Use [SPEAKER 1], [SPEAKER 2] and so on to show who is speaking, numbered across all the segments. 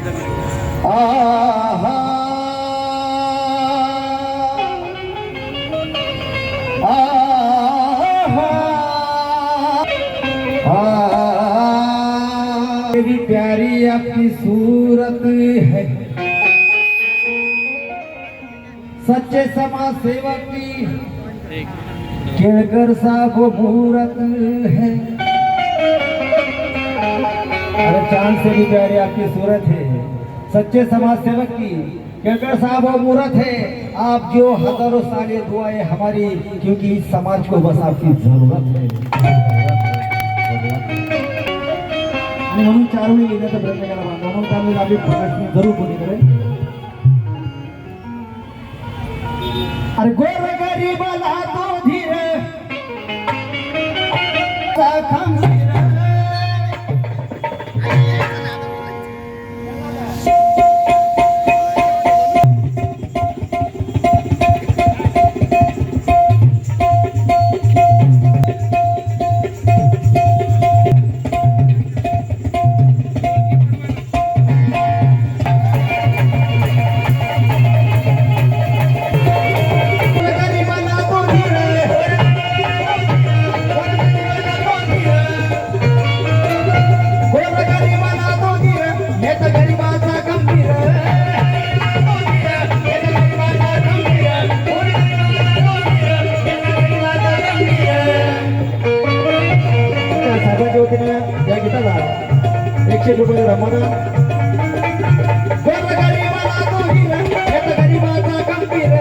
[SPEAKER 1] आहा मेरी प्यारी आपकी सूरत है, सच्चे समाज सेवक की केळकर साहब मूरत है। अरे चांद से भी प्यारी आपकी सूरत है, सच्चे समाज सेवक की केळकर साहब वो मूरत है। आप जो हजारों साले दुआएं हमारी, क्योंकि इस समाज को बस आपकी जरूरत है। आणि म्हणून चारवणी लिहिण्याचा प्रयत्न केला बांधव, म्हणून त्यामुळे आपली प्रकाशनी जरूर कोणी करेल। अरे गोर गरीबाला तो धीर खंबीर, ₹100 रमणा गोर गरीबाला तो धीर, येत गरीबाचा गंभीर,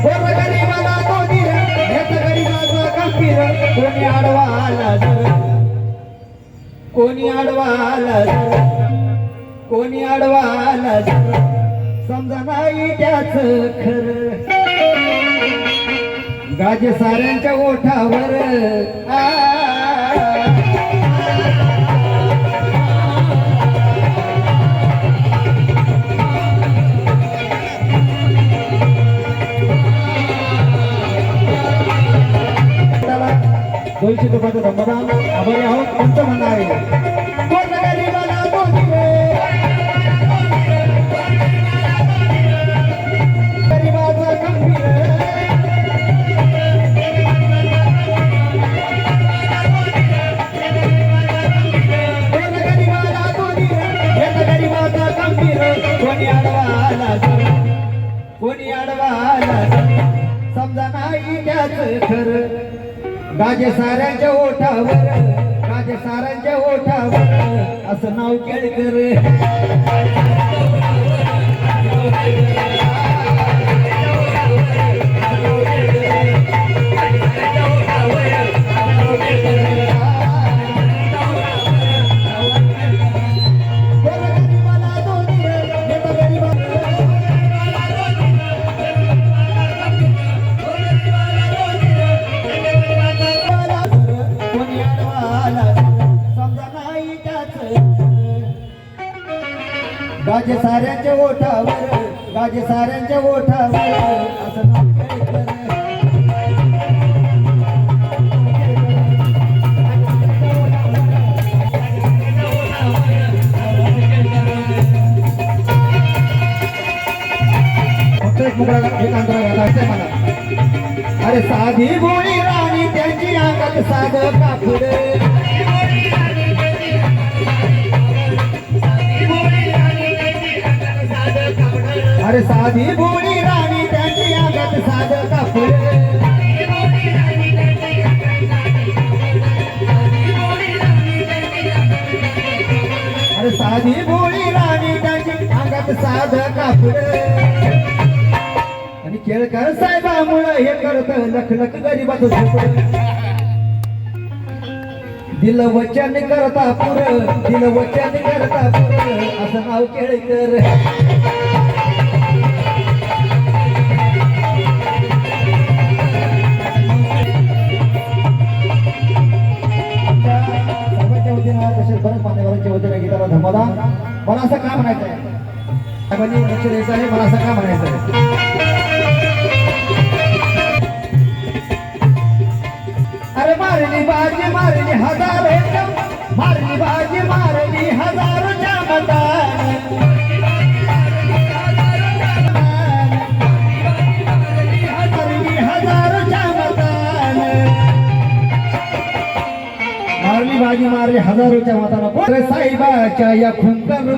[SPEAKER 1] गोर गरीबाला तो धीर, येत गरीबाचा गंभीर। कोणी आडवा आला जर, कोणी आडवा आला जर, कोणी आडवा आला जर, समजा नाही त्याच खरं। गाज साऱ्यांच्या ओठावर ₹200 रमदान आभारी आहोत। कोणतं म्हणणं आहे? कोणी आडवा आला समजा नाही त्याच खरं। गाजे साऱ्यांच्या ओठावर, गाजे साऱ्यांच्या ओठावर, असं नाव केळकर। गाजे साऱ्यांच्या ओठावर, गाजे साऱ्यांच्या ओठावर, असं नाव केळकर। एक अंतरा घालायचंय मला। अरे साधी गोळी राणी त्यांची अंगात साध कापड, अरे साधी भोळी राणी त्यांची अंगात साध कापड, अरे साधी भोळी राणी त्यांची अंगात साध कापड। आणि केळकर साहेबामुळं हे करत लख लख गरीबाचं झोपड। दिल वचन करता पुर, दिल वचन करता पुर, असं नाव केळकर। तसेच बरेच मान्यवरांच्या वतीने गीताला धर्मदा। मला असं का म्हणायचं आहे, लक्ष द्यायचं आहे, मला असं का म्हणायचं आहे? मारली हजारोच्या मारली बाजी मारली हजारोच्या मताने मारली हजारोच्या मताने मारली बाजी मारली हजारोच्या मताने साहेबाच्या या खुंकर